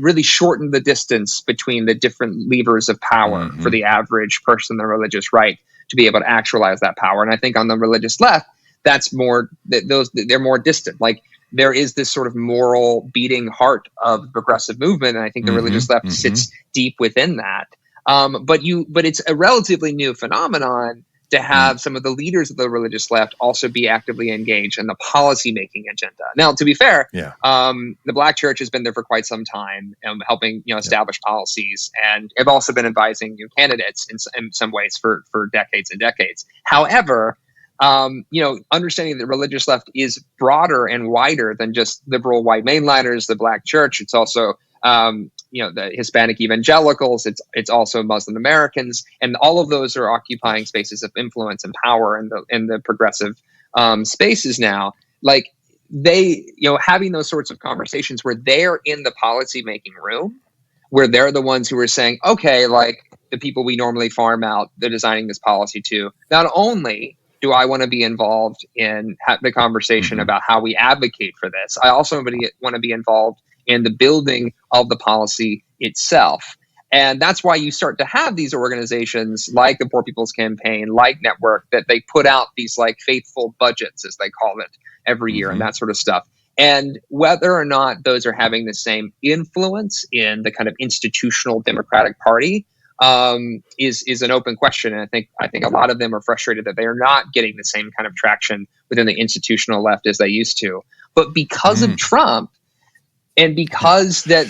really shortened the distance between the different levers of power for the average person, the religious right, to be able to actualize that power. And I think on the religious left, they're more distant. Like there is this sort of moral beating heart of progressive movement, and I think the religious left sits deep within that. But it's a relatively new phenomenon to have some of the leaders of the religious left also be actively engaged in the policy-making agenda. Now, to be fair, the Black Church has been there for quite some time, helping establish policies, and have also been advising candidates in some ways for decades and decades. However, understanding that religious left is broader and wider than just liberal white mainliners, the Black Church. It's also the Hispanic evangelicals, it's also Muslim Americans, and all of those are occupying spaces of influence and power in the progressive spaces now. Like they, having those sorts of conversations where they're in the policy making room, where they're the ones who are saying, okay, like the people we normally farm out, they're designing this policy to. Not only do I want to be involved in the conversation about how we advocate for this, I also want to be involved in the building of the policy itself. And that's why you start to have these organizations like the Poor People's Campaign, like Network, that they put out these like faithful budgets, as they call it, every year and that sort of stuff. And whether or not those are having the same influence in the kind of institutional Democratic Party is an open question. And I think a lot of them are frustrated that they are not getting the same kind of traction within the institutional left as they used to. But because of Trump, and because that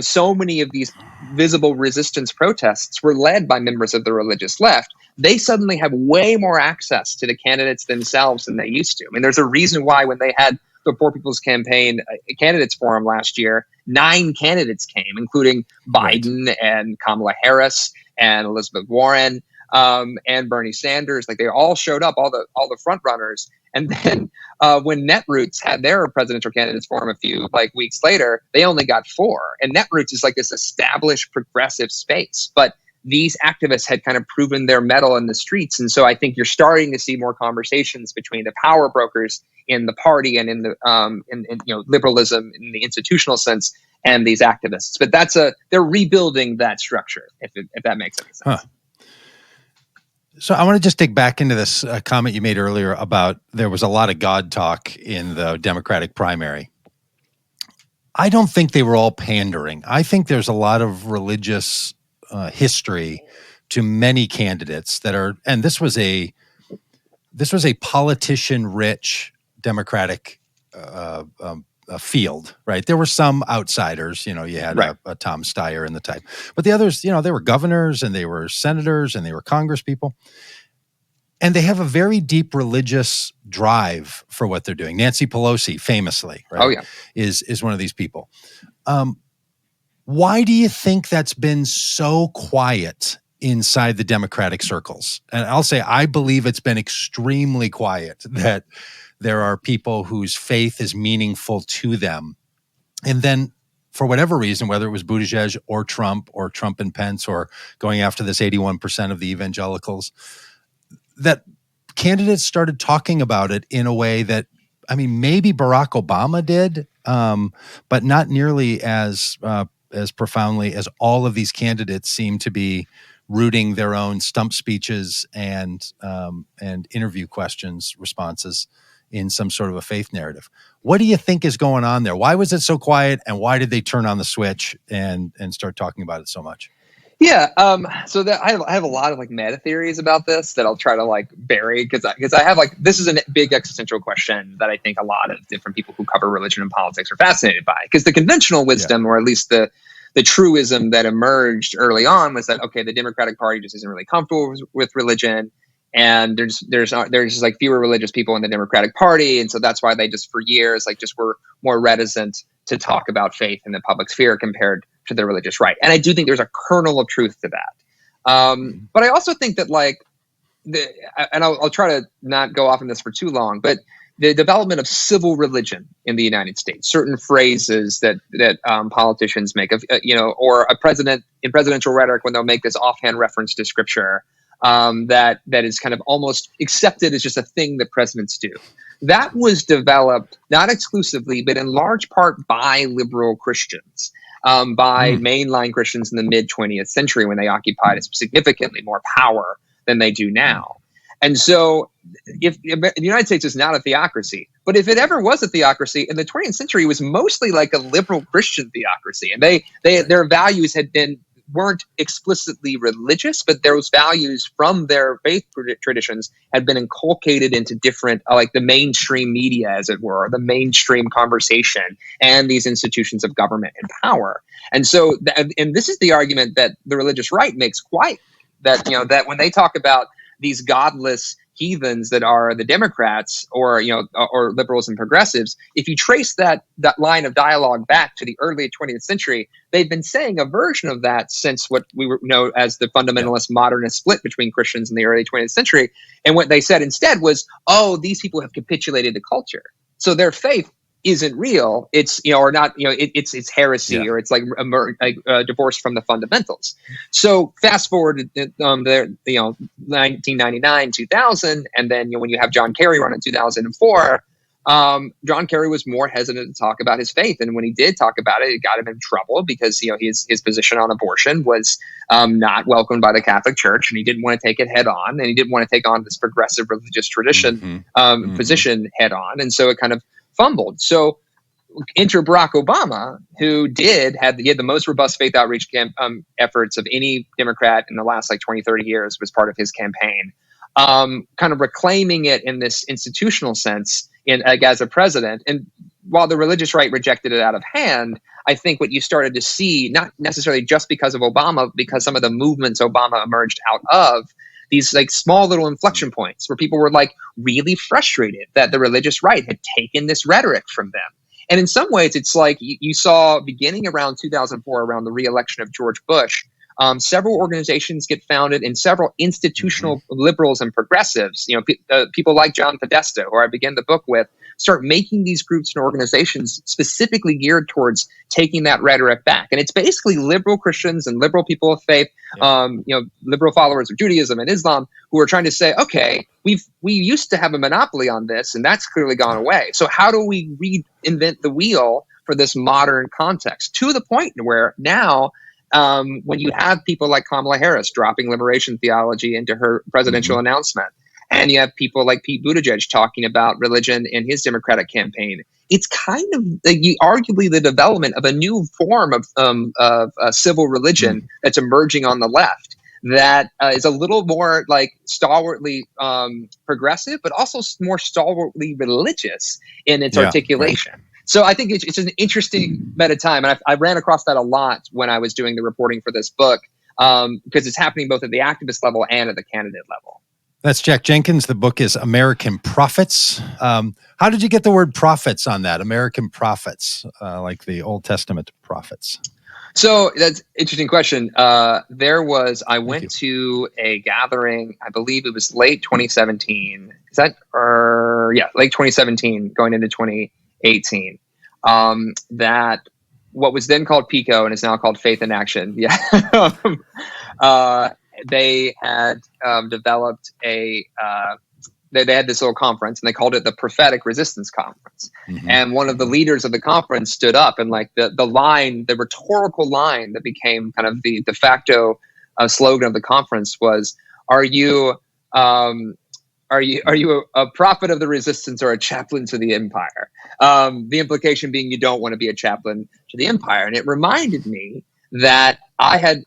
so many of these visible resistance protests were led by members of the religious left, they suddenly have way more access to the candidates themselves than they used to. I mean, there's a reason why when they had the Poor People's Campaign Candidates Forum last year, 9 candidates came, including Biden and Kamala Harris and Elizabeth Warren and Bernie Sanders. Like, they all showed up, all the front runners. And then when Netroots had their presidential candidates forum a few weeks later, they only got 4. And Netroots is like this established progressive space. But these activists had kind of proven their mettle in the streets. And so I think you're starting to see more conversations between the power brokers in the party and in the liberalism in the institutional sense and these activists. But they're rebuilding that structure, if that makes any sense. Huh. So I want to just dig back into this comment you made earlier about there was a lot of God talk in the Democratic primary. I don't think they were all pandering. I think there's a lot of religious history to many candidates that are, and this was a politician-rich Democratic field, right? There were some outsiders, you had a Tom Steyer and the type, but the others, they were governors and they were senators and they were congresspeople, and they have a very deep religious drive for what they're doing. Nancy Pelosi, famously, right? Oh yeah, is one of these people. Why do you think that's been so quiet inside the Democratic circles? And I'll say, I believe it's been extremely quiet, that there are people whose faith is meaningful to them. And then for whatever reason, whether it was Buttigieg or Trump and Pence or going after this 81% of the evangelicals, that candidates started talking about it in a way that, I mean, maybe Barack Obama did, but not nearly as profoundly as all of these candidates seem to be rooting their own stump speeches and interview responses in some sort of a faith narrative. What do you think is going on there? Why was it so quiet, and why did they turn on the switch and start talking about it so much? Yeah, so I have a lot of meta theories about this that I'll try to bury because I have this is a big existential question that I think a lot of different people who cover religion and politics are fascinated by, because the conventional wisdom, or at least the truism that emerged early on, was that, okay, the Democratic Party just isn't really comfortable with religion, and there's just fewer religious people in the Democratic Party, and so that's why they just for years just were more reticent to talk about faith in the public sphere compared to the religious right. And I do think there's a kernel of truth to that. But I also think that and I'll try to not go off on this for too long, but the development of civil religion in the United States, certain phrases that politicians make of, or a president in presidential rhetoric when they'll make this offhand reference to scripture, that is kind of almost accepted as just a thing that presidents do. That was developed not exclusively, but in large part by liberal Christians, by mainline Christians in the mid-20th century, when they occupied significantly more power than they do now. And so if the United States is not a theocracy, but if it ever was a theocracy in the 20th century, it was mostly like a liberal Christian theocracy. And their values weren't explicitly religious, but those values from their faith traditions had been inculcated into different, the mainstream media, as it were, the mainstream conversation, and these institutions of government and power. And so, and this is the argument that the religious right makes quite, that when they talk about these godless heathens that are the Democrats or liberals and progressives, if you trace that line of dialogue back to the early 20th century, they've been saying a version of that since what we know as the fundamentalist modernist split between Christians in the early 20th century. And what they said instead was, oh, these people have capitulated to culture, so their faith isn't real. It's or not. It's heresy, or it's divorced from the fundamentals. So fast forward to 1999, 2000, and then when you have John Kerry run in 2004, John Kerry was more hesitant to talk about his faith, and when he did talk about it got him in trouble because his position on abortion was not welcomed by the Catholic Church, and he didn't want to take it head on, and he didn't want to take on this progressive religious tradition position head on, and so it kind of fumbled. So enter Barack Obama, who had the most robust faith outreach efforts of any Democrat in the last 20, 30 years, was part of his campaign, kind of reclaiming it in this institutional sense as a president. And while the religious right rejected it out of hand, I think what you started to see, not necessarily just because of Obama, because some of the movements Obama emerged out of, these like small little inflection points where people were like really frustrated that the religious right had taken this rhetoric from them. And in some ways, it's like you saw beginning around 2004, around the re-election of George Bush, several organizations get founded and several institutional liberals and progressives, people like John Podesta, who I begin the book with, start making these groups and organizations specifically geared towards taking that rhetoric back. And it's basically liberal Christians and liberal people of faith, liberal followers of Judaism and Islam, who are trying to say, okay, we used to have a monopoly on this, and that's clearly gone away. So how do we reinvent the wheel for this modern context, to the point where now, when you have people like Kamala Harris dropping liberation theology into her presidential announcement, and you have people like Pete Buttigieg talking about religion in his Democratic campaign, it's kind of arguably the development of a new form of civil religion that's emerging on the left that is a little more like stalwartly progressive, but also more stalwartly religious in its articulation. Right. So I think it's an interesting meta time. And I ran across that a lot when I was doing the reporting for this book, because it's happening both at the activist level and at the candidate level. That's Jack Jenkins. The book is American Prophets. How did you get the word prophets on that? American prophets, like the Old Testament prophets. So that's an interesting question. I went to a gathering, I believe it was late 2017. Late 2017 going into 2018. That what was then called PICO and is now called Faith in Action. Yeah. They had developed they had this little conference, and they called it the Prophetic Resistance Conference. And one of the leaders of the conference stood up, and like the rhetorical line that became kind of the de facto slogan of the conference was, are you a prophet of the resistance or a chaplain to the empire? The implication being you don't want to be a chaplain to the empire. And it reminded me that I had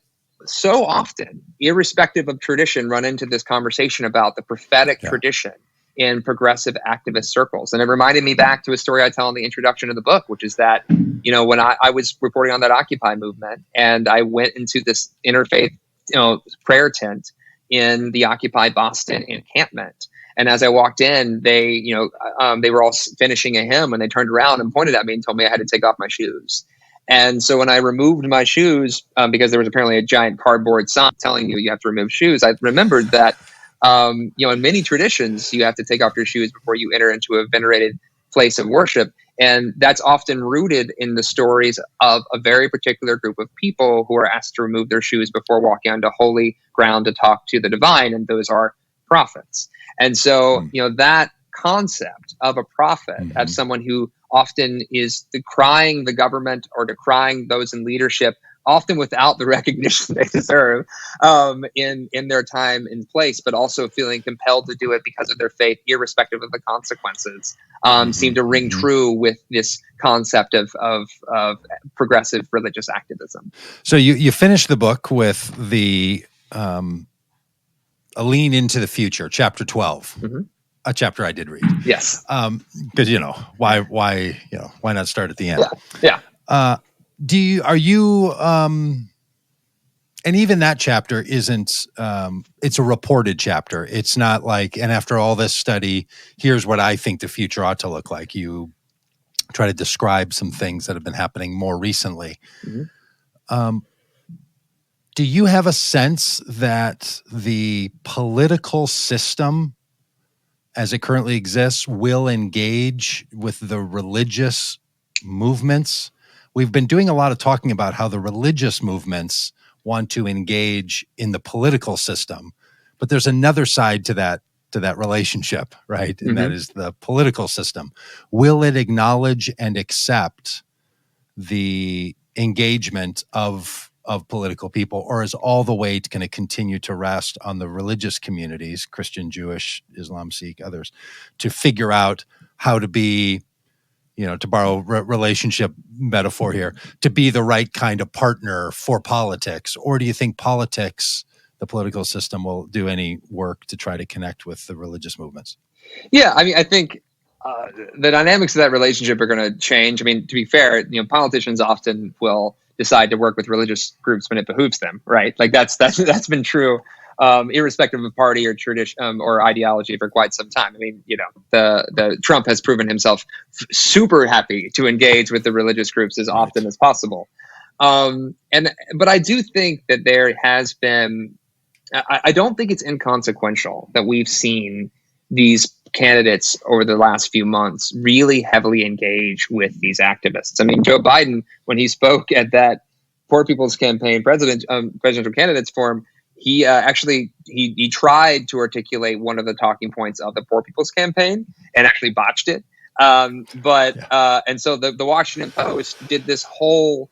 so often, irrespective of tradition, run into this conversation about the prophetic tradition in progressive activist circles. And it reminded me back to a story I tell in the introduction of the book, which is that, when I was reporting on that Occupy movement, and I went into this interfaith, prayer tent in the Occupy Boston encampment. And as I walked in, they were all finishing a hymn, and they turned around and pointed at me and told me I had to take off my shoes. And so when I removed my shoes, because there was apparently a giant cardboard sign telling you have to remove shoes, I remembered that, in many traditions, you have to take off your shoes before you enter into a venerated place of worship. And that's often rooted in the stories of a very particular group of people who are asked to remove their shoes before walking onto holy ground to talk to the divine. And those are prophets. And so, that concept of a prophet as someone who often is decrying the government or decrying those in leadership, often without the recognition they deserve in their time and place, but also feeling compelled to do it because of their faith, irrespective of the consequences, seem to ring true with this concept of progressive religious activism. So you finished the book with the a lean into the future, chapter 12. A chapter I did read. Yes. Because why not start at the end? Yeah. And even that chapter isn't, it's a reported chapter. It's not like, and after all this study, here's what I think the future ought to look like. You try to describe some things that have been happening more recently. Do you have a sense that the political system as it currently exists will engage with the religious movements? We've been doing a lot of talking about how the religious movements want to engage in the political system, but there's another side to that relationship, right? And that is the political system. Will it acknowledge and accept the engagement of political people, or is all the weight going to continue to rest on the religious communities, Christian, Jewish, Islam, Sikh, others, to figure out how to be, to borrow relationship metaphor here, to be the right kind of partner for politics? Or do you think politics, the political system, will do any work to try to connect with the religious movements? Yeah, I mean, I think the dynamics of that relationship are going to change. I mean, to be fair, politicians often will decide to work with religious groups when it behooves them, right? Like that's been true, irrespective of party or tradition or ideology for quite some time. I mean, the Trump has proven himself super happy to engage with the religious groups as often as possible. But I do think that there has been. I don't think it's inconsequential that we've seen these candidates over the last few months really heavily engage with these activists. I mean, Joe Biden, when he spoke at that Poor People's Campaign presidential candidates forum, he actually tried to articulate one of the talking points of the Poor People's Campaign and actually botched it. And so the Washington Post did this whole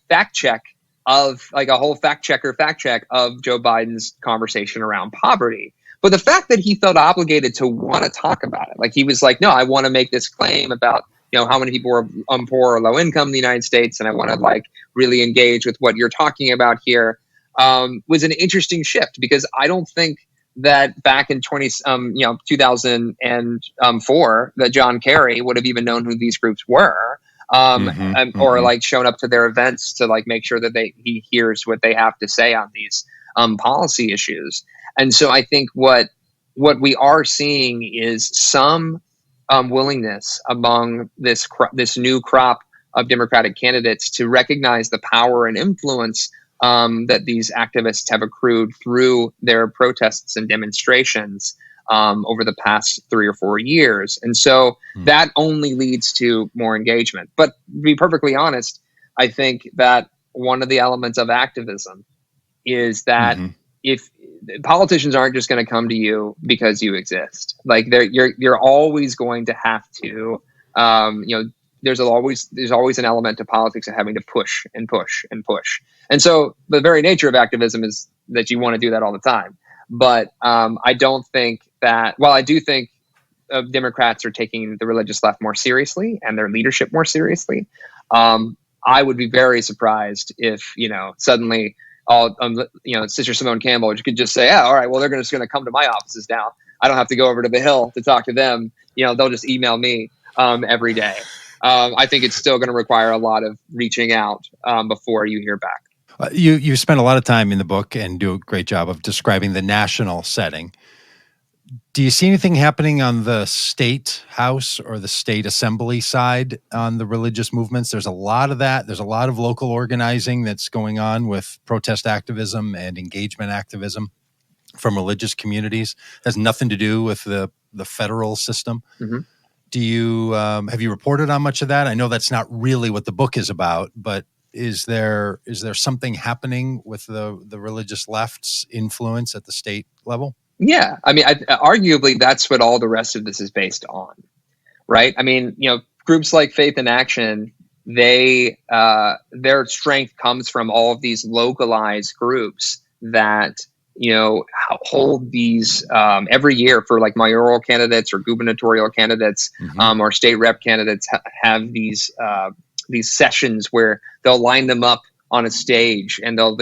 fact check of a whole fact check of Joe Biden's conversation around poverty. But the fact that he felt obligated to want to talk about it, he was like, no, I want to make this claim about, how many people are poor or low income in the United States. And I want to really engage with what you're talking about here, was an interesting shift, because I don't think that back in 2004, that John Kerry would have even known who these groups were. Or shown up to their events to make sure that he hears what they have to say on these policy issues. And so I think what we are seeing is some willingness among this new crop of Democratic candidates to recognize the power and influence that these activists have accrued through their protests and demonstrations over the past 3 or 4 years. And so that only leads to more engagement. But to be perfectly honest, I think that one of the elements of activism is that if politicians aren't just going to come to you because you exist, you're always going to have to, there's always an element to politics of having to push and push and push. And so the very nature of activism is that you want to do that all the time. But I don't think that, while I do think Democrats are taking the religious left more seriously and their leadership more seriously, I would be very surprised if, suddenly Sister Simone Campbell could just say, all right, well, they're just going to come to my offices now. I don't have to go over to the Hill to talk to them. They'll just email me every day. I think it's still going to require a lot of reaching out before you hear back. You spend a lot of time in the book and do a great job of describing the national setting. Do you see anything happening on the state house or the state assembly side on the religious movements? There's a lot of that. There's a lot of local organizing that's going on with protest activism and engagement activism from religious communities. It has nothing to do with the federal system. Do you have you reported on much of that? I know that's not really what the book is about, but is there something happening with the religious left's influence at the state level? Yeah, I mean, arguably that's what all the rest of this is based on, right? I mean, groups like Faith in Action, their strength comes from all of these localized groups that hold these every year for mayoral candidates or gubernatorial candidates or state rep candidates have these sessions where they'll line them up on a stage and they'll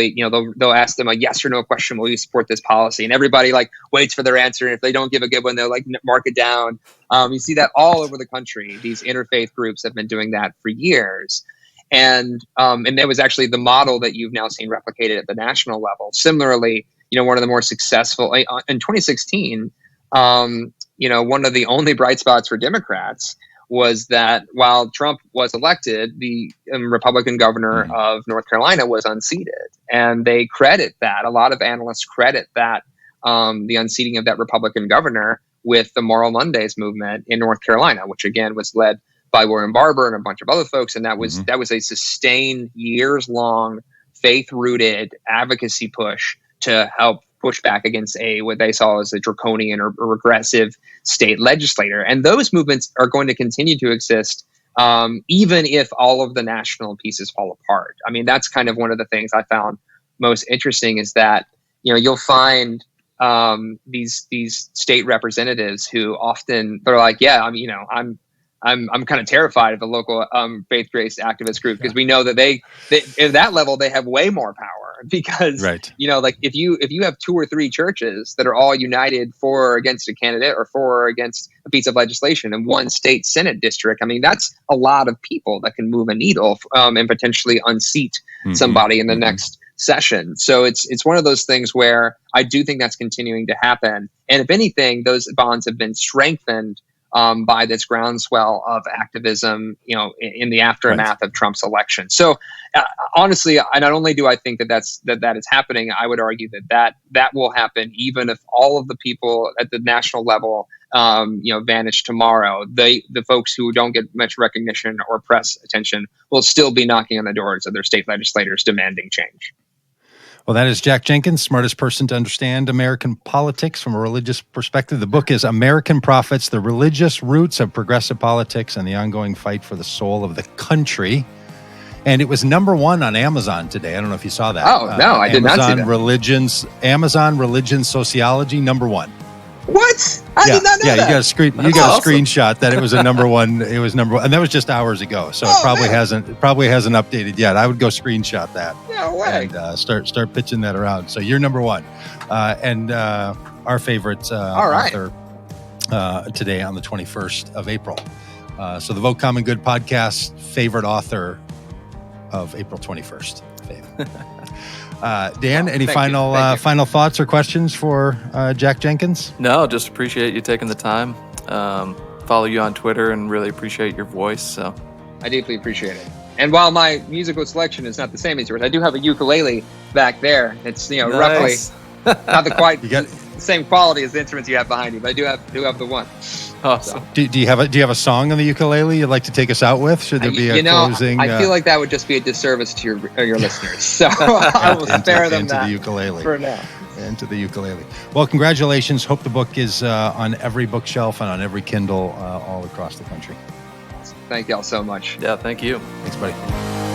ask them a yes or no question. Will you support this policy? And everybody waits for their answer. And if they don't give a good one, they'll mark it down. You see that all over the country. These interfaith groups have been doing that for years. And that was actually the model that you've now seen replicated at the national level. Similarly, one of the more successful in 2016, one of the only bright spots for Democrats was that while Trump was elected, the Republican governor of North Carolina was unseated. And they credit that, a lot of analysts credit that, the unseating of that Republican governor with the Moral Mondays movement in North Carolina, which again was led by William Barber and a bunch of other folks. And that was a sustained, years-long, faith-rooted advocacy push to help push back against what they saw as a draconian or regressive state legislator. And those movements are going to continue to exist, even if all of the national pieces fall apart. I mean, that's kind of one of the things I found most interesting is that, you'll find these state representatives who often they're like, yeah, I mean, I'm kind of terrified of the local faith-based activist group because we know that they at that level they have way more power because, Right. like if you have 2 or 3 churches that are all united for or against a candidate or for or against a piece of legislation in one state Senate district, I mean, that's a lot of people that can move a needle and potentially unseat somebody in the next session. So it's one of those things where I do think that's continuing to happen. And if anything, those bonds have been strengthened by this groundswell of activism, in the aftermath of Trump's election. So honestly, I not only do I think that is happening, I would argue that will happen even if all of the people at the national level, vanish tomorrow. The folks who don't get much recognition or press attention will still be knocking on the doors of their state legislators demanding change. Well, that is Jack Jenkins, smartest person to understand American politics from a religious perspective. The book is American Prophets, The Religious Roots of Progressive Politics and the Ongoing Fight for the Soul of the Country. And it was #1 on Amazon today. I don't know if you saw that. Oh, no, I did not see that. Amazon Religion Sociology, #1. What? I did not know that. You got a screenshot that it was a #1. It was #1, and that was just hours ago. So it probably hasn't updated yet. I would go screenshot that. No way. And start pitching that around. So you're #1, and our favorite author today on the 21st of April. So the Vote Common Good podcast favorite author of April 21st. Dan, any final thoughts or questions for Jack Jenkins? No, just appreciate you taking the time. Follow you on Twitter and really appreciate your voice. So I deeply appreciate it. And while my musical selection is not the same as yours, I do have a ukulele back there. It's roughly not the same quality as the instruments you have behind you, but I do have the one. Awesome. So. Do you have a song on the ukulele you'd like to take us out with? Should there be a closing? I feel like that would just be a disservice to your listeners. So I will spare them that the ukulele for now. Into the ukulele. Well, congratulations. Hope the book is on every bookshelf and on every Kindle all across the country. Thank y'all so much. Yeah, thank you. Thanks, buddy.